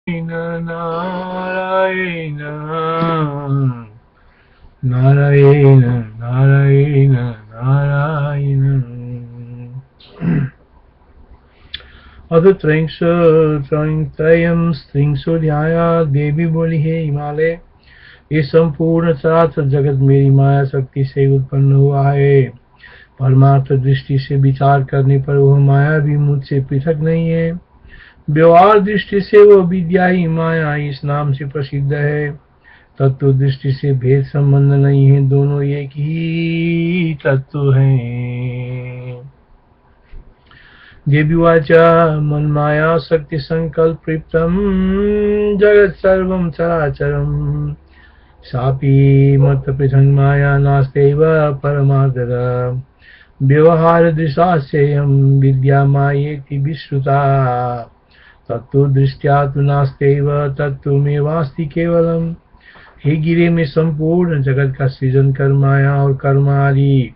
नारायण नारायण नारायण नारायण अथ त्रयं स्त्रिंशो ध्याया देवी बोली है हिमालय, ये संपूर्ण चराचर जगत मेरी माया शक्ति से उत्पन्न हुआ है। परमार्थ दृष्टि से विचार करने पर वह माया भी मुझसे पृथक नहीं है। व्यवहार दृष्टि से वह विद्या ही माया इस नाम से प्रसिद्ध है। तत्व दृष्टि से भेद संबंध नहीं है, दोनों एक ही तत्व हैं। देवीवाच मन्माया शक्ति संकल्पितं जगत् सर्वं चराचरम् सापि मत पृथंग माया नास्त्यैव परमार्थतः व्यवहार दृशास्ययं विद्या मायेति विश्रुता तत्व दृष्ट्या तु नास्त्यैव तत्वमेवास्ति केवलम्। हे गिरे में संपूर्ण जगत का सृजन कर माया और कर्म आदि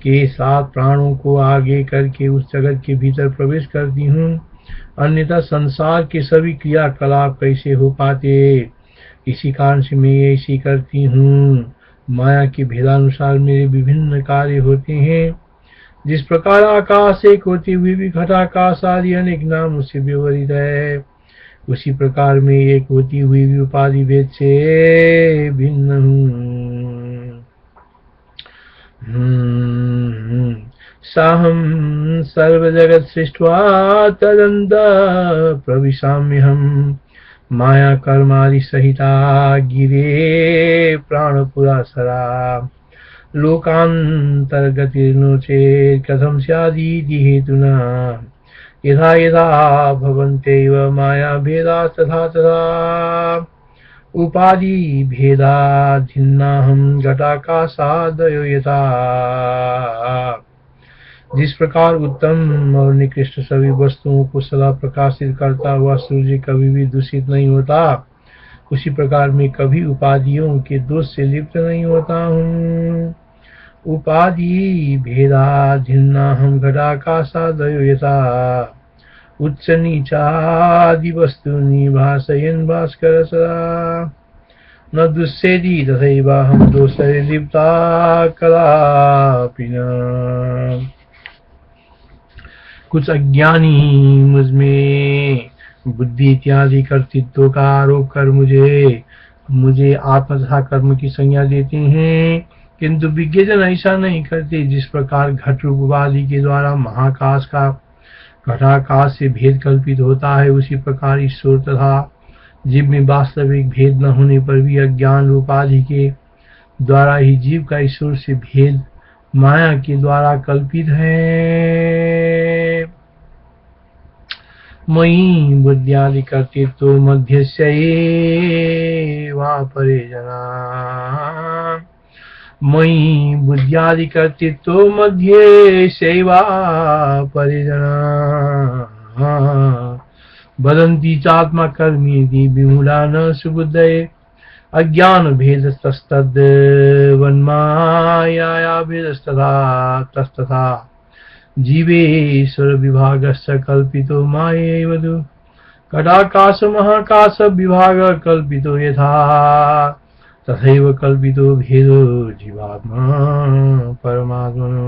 के साथ प्राणों को आगे करके उस जगत के भीतर प्रवेश करती हूँ, अन्यथा संसार के सभी क्रियाकलाप कैसे हो पाते। इसी कारण से मैं ऐसी करती हूँ। माया के भेदानुसार मेरे विभिन्न कार्य होते हैं। जिस प्रकार आकाश एक होते हुए भी घटाकाश आदि अनेक नामों से व्यवहित है, उसी प्रकार में एक होती हुई भी उपाधि भेद से भिन्न हूँ। साहम सर्व जगत सृष्ट्वा तदंत प्रविशाम्यहम माया कर्मादि सहिता गिरे प्राणपुरासरा लोकांतर्गतिर्नो चेत् कथं स्यादिति हेतुना यथा यथा भवन्त्येव माया भेदा तथा तथा उपाधि भेदाधिन्नाहं घटाकाशादयो यथा। जिस प्रकार उत्तम और निकृष्ट सभी वस्तुओं को सदा प्रकाशित करता हुआ सूर्य कभी भी दूषित नहीं होता, उसी प्रकार मैं कभी उपाधियों के दोष से लिप्त नहीं होता हूँ। उपाधि भेदाधिन्नाहं घटाकाशादयो यथा उच्च नीचादि वस्तूनि भासयन् भास्कर सदा न दुष्येति तथैवाहं दोषे लिप्ता कदापि न। कुछ अज्ञानी मुझमें बुद्धि इत्यादि कर्तृत्व का आरोप कर मुझे आत्मा तथा कर्म की संज्ञा देते हैं, किंतु विज्ञजन ऐसा नहीं करते। जिस प्रकार घट रूप उपाधि के द्वारा महाकाश का घटाकाश से भेद कल्पित होता है, उसी प्रकार ईश्वर तथा जीव में वास्तविक भेद न होने पर भी अज्ञान उपाधि के द्वारा ही जीव का ईश्वर से भेद माया के द्वारा कल्पित है। मयि बुद्ध्यादि कर्तृत्व मध्यस्यैवापरे जना मयि बुद्ध्यादि कर्तृत्व मध्यस्यैवापरे जना वदन्ति चात्मा कर्मेति विमूढा न सुबुद्धये अज्ञान भेदस्तस्तद्वन्माया भेदस्तथा तस्तथा जीवेश्वर विभागस्य कल्पितो मायैव तु घटाकाश महाकाश विभाग कल्पितो यथा तथैव कल्पितो भेदो जीवात्मा परमात्मनो।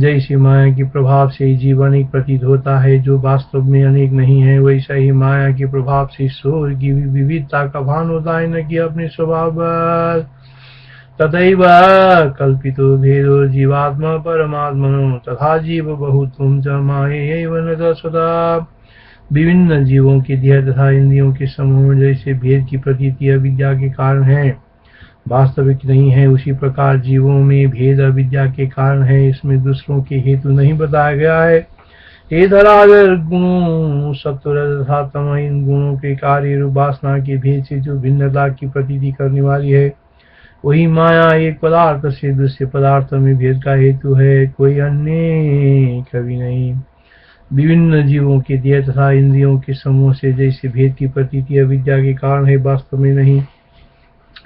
जैसे माया के प्रभाव से जीव अनेक प्रतीत होता है, जो वास्तव में अनेक नहीं है, वैसा ही माया के प्रभाव से ईश्वर की विविधता का भान होता है, न कि अपने स्वभाव। तथैव कल्पितो भेदो जीवात्मा परमात्मनो तथा जीव बहुत्वं च मायैव न तत्सदा। विभिन्न जीवों के देह तथा इंद्रियों के समूह जैसे भेद की प्रतीति अविद्या के कारण है, वास्तविक नहीं है, उसी प्रकार जीवों में भेद अविद्या के कारण है, इसमें दूसरों के हेतु नहीं बताया गया है। हे धराधर गुणों सत्व तथा तम इन गुणों के कार्य रूप वासना के भेद से जो भिन्नता की प्रतीति करने वाली है, वही माया एक पदार्थ से दूसरे पदार्थ में भेद का हेतु है, कोई अन्य कभी नहीं। विभिन्न जीवों के देह तथा इंद्रियों के समूह से जैसे भेद की प्रतीति अविद्या के कारण है,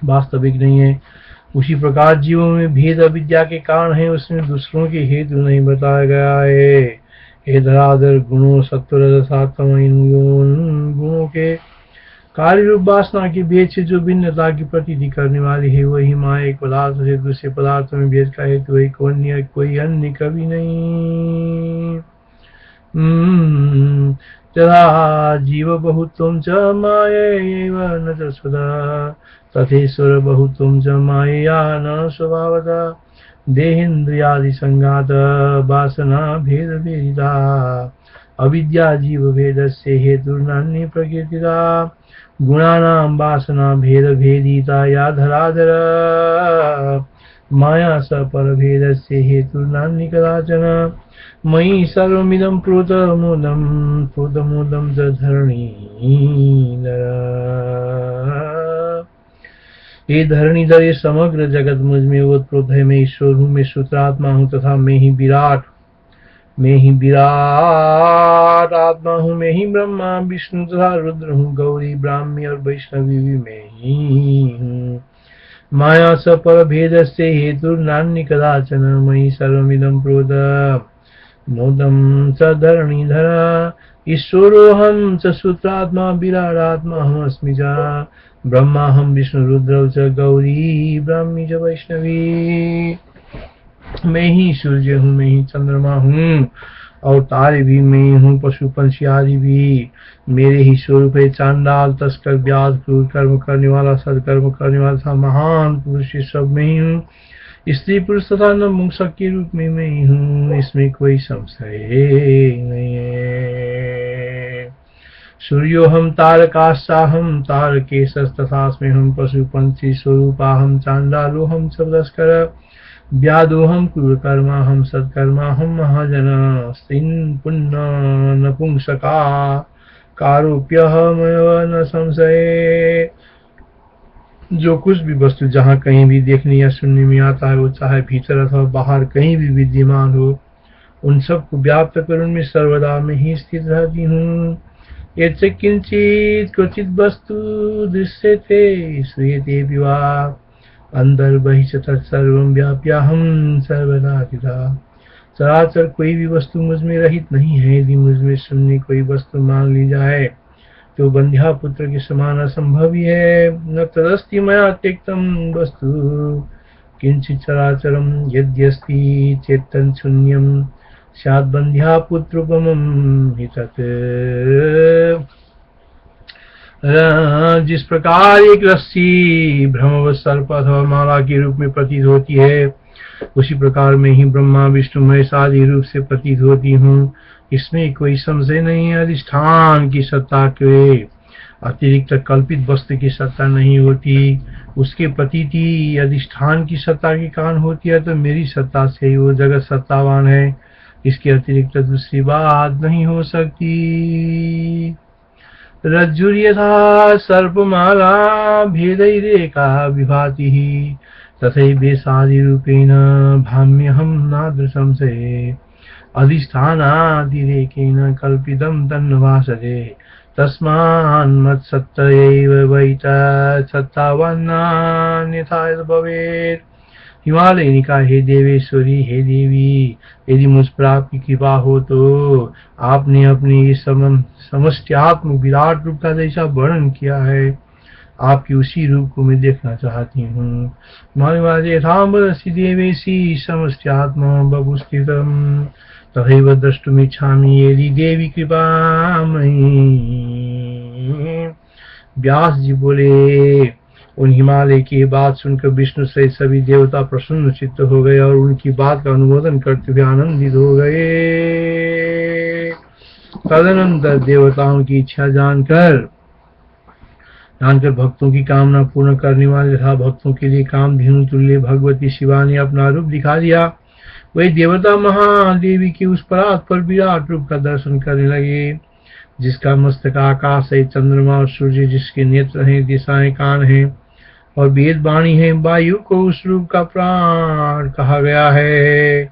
वास्तविक नहीं है, उसी प्रकार जीवों में भेद अविद्या के कारण है, उसमें दूसरों के हेतु नहीं बताया गया है। हे धराधर गुणों सत्वर सात्वम इन गुणों के कार्य रूप वासना के भेद से जो भिन्नता की प्रतीति करने वाली है, वही माया एक पदार्थ से दूसरे पदार्थ में भेद का हेतु वही कोई अन्य कभी नहीं। तथा जीव बहुत्वं च मायैव न च स्वतः तथेश्वर बहुत्वं च मायया न स्वभावतः देहेन्द्रियादि संघात वासना भेद भेदिता अविद्या जीव भेदस्य हेतुर्नान्य प्रकृतिता गुणानां वासना भेद भेदिता या धराधर माया स परभेदस्य हेतुर्नान्य कदाचन मयि सर्वमिदं प्रोतमोदं च धरणीधर। ये धरणीधर, ये समग्र जगत मुझ में ओतप्रोत है। मैं ईश्वर हूँ, मैं सूत्रात्मा हूँ तथा मैं ही विराट आत्मा हूँ। मैं ही ब्रह्मा विष्णु तथा रुद्र हूँ, गौरी ब्राह्मी और वैष्णवी भी मैं ही हूँ। माया स पर भेद से हेतु नान्य कदाचन मयि सर्वमिदं प्रोतमोदं च धरणीधर। ईश्वरोऽहं च सूत्रात्मा विराटात्मा अस्मि च ब्रह्माहं विष्णु रुद्रौ च गौरी ब्राह्मी च वैष्णवी। मैं ही सूर्य हूँ, मैं ही चंद्रमा हूँ और तारे भी मैं हूँ, पशु पंछी आदि भी मेरे ही स्वरूप है। चांडाल तस्कर व्याध क्रूर कर्म करने वाला सदकर्म करने वाला था महान पुरुष, ये सब मैं ही हूँ। स्त्री पुरुष तथा नपुंसक के रूप में मैं ही हूँ, इसमें कोई संशय नहीं है। सूर्योऽहं तारकाश्चाहं तारकेशस्तथास्मि हम पशु पंछी स्वरूपाहं चांडालोऽहं सबदस्कर व्यादोऽहं क्रूरकर्माहं सत्कर्माहं महाजन स्त्रीन् पुण्य नपुंसका कारोप्यहमेव न संशय। जो कुछ भी वस्तु जहाँ कहीं भी देखने या सुनने में आता है, वो चाहे भीतर अथवा बाहर कहीं भी विद्यमान हो, उन सबको व्याप्त कर उनमें सर्वदा में ही स्थित रहती हूँ। यच्च किंचित क्वचित वस्तु दृश्यते श्रूयते विवा अंदर बहिश्च तत्सर्वं व्याप्याहं सर्वदा स्थिता। चराचर कोई भी वस्तु मुझ में रहित नहीं है। यदि मुझ में शून्य कोई वस्तु मान ली जाए तो बंध्या पुत्र के समान असंभव ही है। न तदस्ति मया त्यक्तं वस्तु किंचित चराचरं यद्यस्ति चेतन शून्यं स्यात् बंध्या पुत्रोपमं हि तत्। जिस प्रकार एक रस्सी भ्रमवत सर्प अथवा माला के रूप में प्रतीत होती है, उसी प्रकार में ही ब्रह्मा विष्णु महेश आदि रूप से प्रतीत होती हूँ, इसमें कोई संशय नहीं है। अधिष्ठान की सत्ता के अतिरिक्त कल्पित वस्तु की सत्ता नहीं होती, उसके प्रतीति अधिष्ठान की सत्ता के कारण होती है। तो मेरी सत्ता से ही वो जगत सत्तावान है, इसके अतिरिक्त दूसरी बात नहीं हो सकती। रज्जुर्यथा सर्पमाला भेदैरेका विभाति तथैवेशादिरूपेण भाम्यहं नाद्र संशये। अधिष्ठानादिरेकेण कल्पितं तन्न भासते तस्मान्मत्सत्तयैव वै तत्सत्तावान्नान्यथा भवेत्। हिमालय का हे देवेश्वरी, हे देवी, यदि मुझ पर आपकी कृपा हो तो आपने अपने इस समष्ट्यात्म विराट रूप का जैसा वर्णन किया है, आपकी उसी रूप को मैं देखना चाहती हूँ। यथाम्बरसि देवेशी समष्ट्यात्मा बभुस्थितम् तथैव द्रष्टुमिच्छामि यदि देवी कृपामयी। व्यास जी बोले, उन हिमालय की बात सुनकर विष्णु सहित सभी देवता प्रसन्न चित्त हो गए और उनकी बात का अनुमोदन करते हुए आनंदित हो गए। तदनंतर देवताओं की इच्छा जानकर भक्तों की कामना पूर्ण करने वाले तथा भक्तों के लिए कामधेनु तुल्य भगवती शिवा ने अपना रूप दिखा दिया। वही देवता महादेवी के उस परात पर विराट रूप का दर्शन करने लगे, जिसका मस्तक आकाश है, चंद्रमा और सूर्य जिसके नेत्र हैं, दिशाएं कान हैं और वेद वाणी है। वायु को उस रूप का प्राण कहा गया है,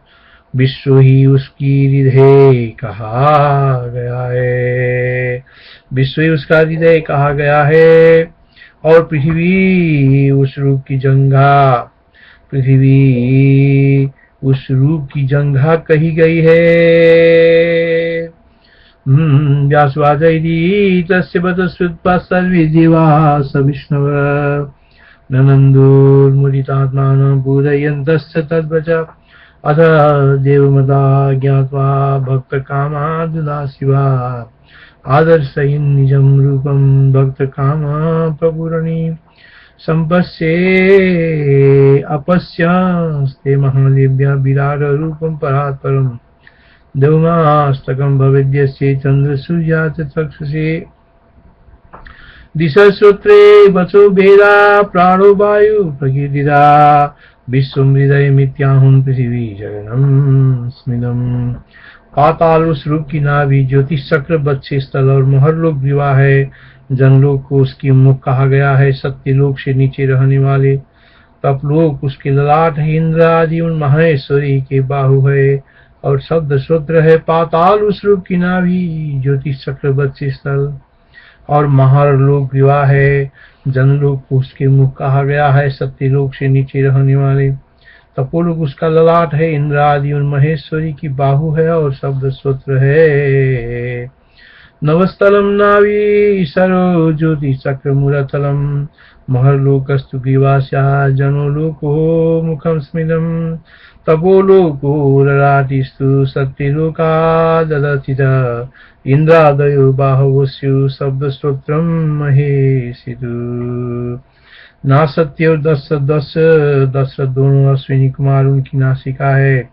विश्व ही उसकी हृदय कहा गया है, विश्व ही उसका हृदय कहा गया है। और पृथ्वी उस रूप की जंघा कही गई है। व्यासवादैरी तस्य बतश्रुत्वा सर्वे देवाः स विष्णव ननन्दोर्मुदितात्मानं पूजयन्तश्च तद्वच अथ देवमता ज्ञात्वा भक्तकामादुला शिवा आदर्शयन् निजं रूपं भक्तकामा प्रपूरणी सम्पश्ये अपश्यस्ते महादेव्या विराट रूपं परात्परम् देवमास्तकं भवेद्यस्य चन्द्रसूर्या च चक्षुषे दिशश्रोत्रे वचो वेदा प्राणो वायु प्रकीर्तिदा विश्वं हृदयमित्याहुं पृथिवी जगन्नं स्मिदम् पाताल उस रूप की नाभि ज्योतिष चक्र बच्चे स्थल और महरलोक विवाह है। जनलोक को उसकी मुख कहा गया है। सत्यलोक से नीचे रहने वाले तपलोक उसके ललाट है। इंद्र आदि उन महेश्वरी के बाहु है और शब्द श्रोत्र है। पाताल उस रूप की नाभि ज्योतिष चक्र बच्चे स्थल और महरलोक विवाह है। जनलोक को उसके मुख कहा गया है। सत्यलोक से नीचे रहने वाले तपोलोक उसका ललाट है। इंद्र आदि उन महेश्वरी की बाहु है और शब्द सूत्र है। नवस्थलम नावी सरो ज्योति चक्र मूलतलम महरलोकस्तु ग्रीवास्या जनोलोको मुखम स्मिदम तपोलोको ललाटिस्तु सत्यलोकादलतिता इंद्रादयो बाहवस्यु शब्द स्तोत्रम महेशितु। नासत्य और दशरथ दोनों अश्विनी कुमार उनकी नासिका है।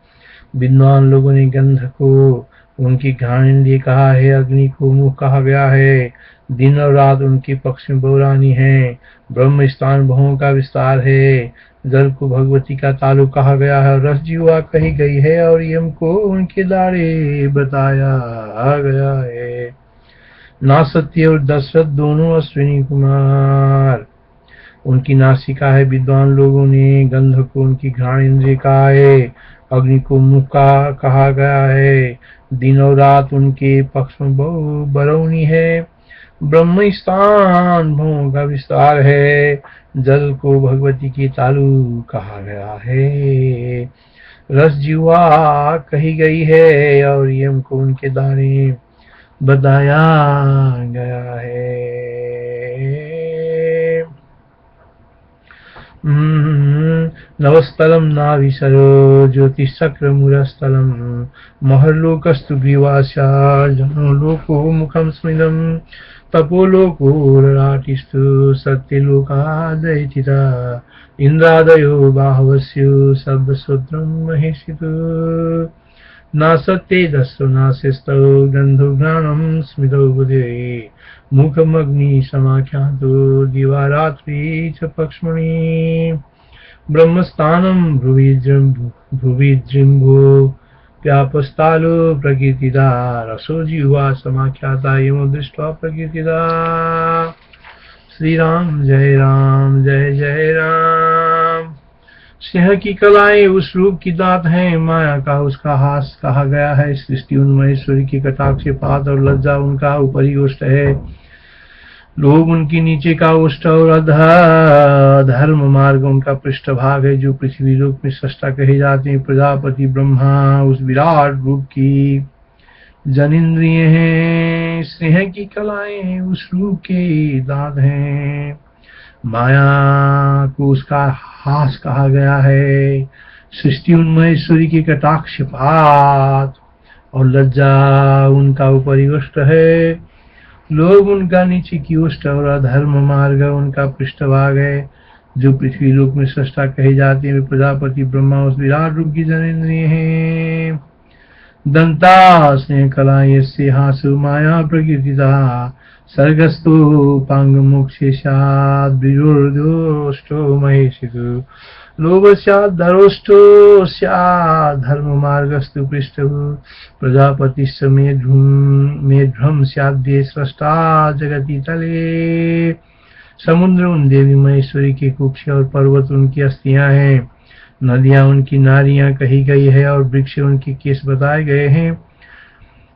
विद्वान लोगों ने गंध को उनकी घ्राणेन्द्रिय कहा है। अग्नि को मुख कहा गया है। दिन और रात उनके पक्ष में बहुरानी है। ब्रह्म स्थान भवों का विस्तार है। जल को भगवती का तालु कहा गया है। रस जीवा कही गई है और यम को उनके दाढ़े बताया गया है। नासत्य और दशरथ दोनों अश्विनी कुमार उनकी नासिका है। विद्वान लोगों ने गंध को उनकी घ्राणेन्द्रिय कहा है। अग्नि को मुख का कहा गया है। दिन और रात उनके पक्ष में बरौनी है। ब्रह्म स्थान भवों का विस्तार है। जल को भगवती की तालु कहा गया है। रस जीवा कही गई है और यम को उनके दाने बताया गया है। नवस्थलम नाभिसरो ज्योतिषचक्र मूलस्थलम महरलोकस्तु ग्रीवास्या जनोलोको मुखम स्मिदम तपोलोको ललाटिस्तु सत्यलोकादयिता इंद्रादयो बाहवस्यु शब्दसूत्रम महेशितु। नासत्ये दस्रो नासिस्तौ गन्धो घ्राणं स्मितौ बुधे मुखमग्नि समाख्यातो दिवारात्रि च पक्ष्मणि ब्रह्मस्थानं भ्रुवि जृम्भो व्यापस्तालो प्रकीर्तिदा रसो जिह्वा समाख्याता यमो दृष्ट्वा प्रकीर्तिदा। श्री राम जय जय राम। सिंह की कलाएं उस रूप की दात हैं। माया का उसका हास कहा गया है। सृष्टि उन महेश्वरी की कटाक्ष पात और लज्जा उनका ऊपरी ओष्ठ है। लोग उनकी नीचे का ओष्ठ और धर्म मार्ग उनका पृष्ठभाग है। जो पृथ्वी लोक में सृष्टा कहे जाते हैं। प्रजापति ब्रह्मा उस विराट रूप की जनिंद्रिय हैं। सिंह की कलाएं उस रूप के दांत हैं। माया को उसका हास कहा गया है। सृष्टि उन महेश्वरी की कटाक्ष पात और लज्जा उनका ऊपरी ओष्ठ है। लोग उनका नीचे की ओष्ठ और अधर्म मार्ग उनका पृष्ठभाग है। जो पृथ्वी लोक में सृष्टा कहे जाते हैं। प्रजापति ब्रह्मा उस विराट रूप की जनेन्द्रिय हैं। दंता स्नेह कला यस्य हासु माया प्रकीर्तिता सर्गस्थो पांग मोक्षेशाद विरोधोष्टो महेशितु। लोभ स्यात् धरोष्टो स्यात् धर्म मार्गस्तु पृष्ठः प्रजापतिश्च मेढ्रम स्याद्ये स्रष्टा जगति तले। समुद्र उन देवी महेश्वरी की कुक्ष और पर्वत उनकी अस्थियां हैं। नदियां उनकी नारियां कही गई है और वृक्ष उनके केस बताए गए हैं।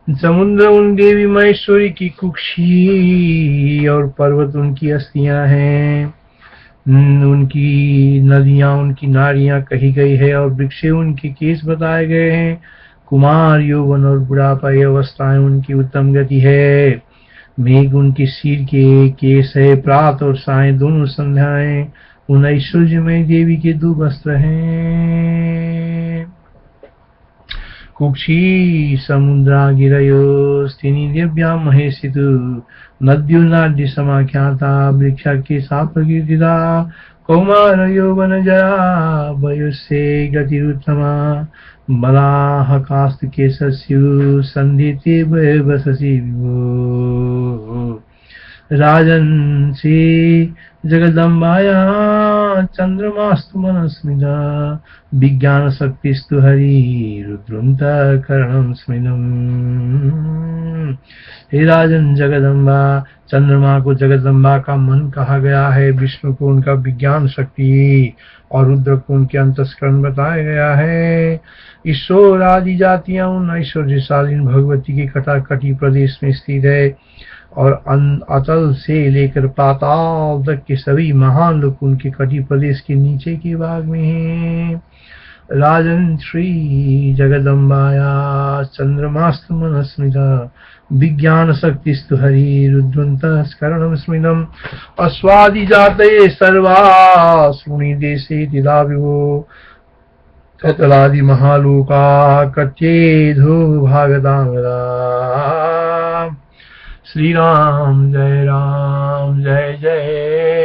समुद्र उन देवी महेश्वरी की कुक्षी और पर्वत उनकी अस्थियां हैं। उनकी नदियां उनकी नारियां कही गई है और वृक्ष उनके केस बताए गए हैं। कुमार, यौवन और बुढ़ापा ये अवस्थाएं उनकी उत्तम गति है। मेघ उनके सिर के केस है, प्रात और साय दोनों संध्याएं उन ऐश्वर्यमय देवी के 2 वस्त्र हैं। कुक्षी समुद्रा गिरयोस्तिनि दिव्यां महेशितु नद्युनाद्य समाख्याता वृक्षा के सा प्रकीर्तिता कौमार यौवन जरा वयोस्से गतिरुत्तमा बलाह कास्त केशस्यु संधिते वससि विभो। राजन् श्री जगदम्बाया चंद्रमास्तु मनस्मिता विज्ञान शक्तिस्तु हरि रुद्रंत करणं स्मिनम्। हे राजन, जगदम्बा, चंद्रमा को जगदम्बा का मन कहा गया है, विष्णु को उनका विज्ञान शक्ति और रुद्र को उनके अंतस्करण बताया गया है। ईश्वर आदि जातियां उन ऐश्वर्यशालीन भगवती के कटाकटी प्रदेश में स्थित है और अतल से लेकर पाताल तक के सभी महान लोग उनके कटी प्रदेश के नीचे के भाग में हैं। राजन श्री जगदम्बाया चंद्रमास्तु मनस्मिता विज्ञान शक्तिस्तु हरि रुद्रंतस्करणं स्मिनम्। अस्वादि जाते सर्वासुनि देशे दिला विभो ततलादि महालोका कच्चेधो भागदांगदा। श्री राम जय जय।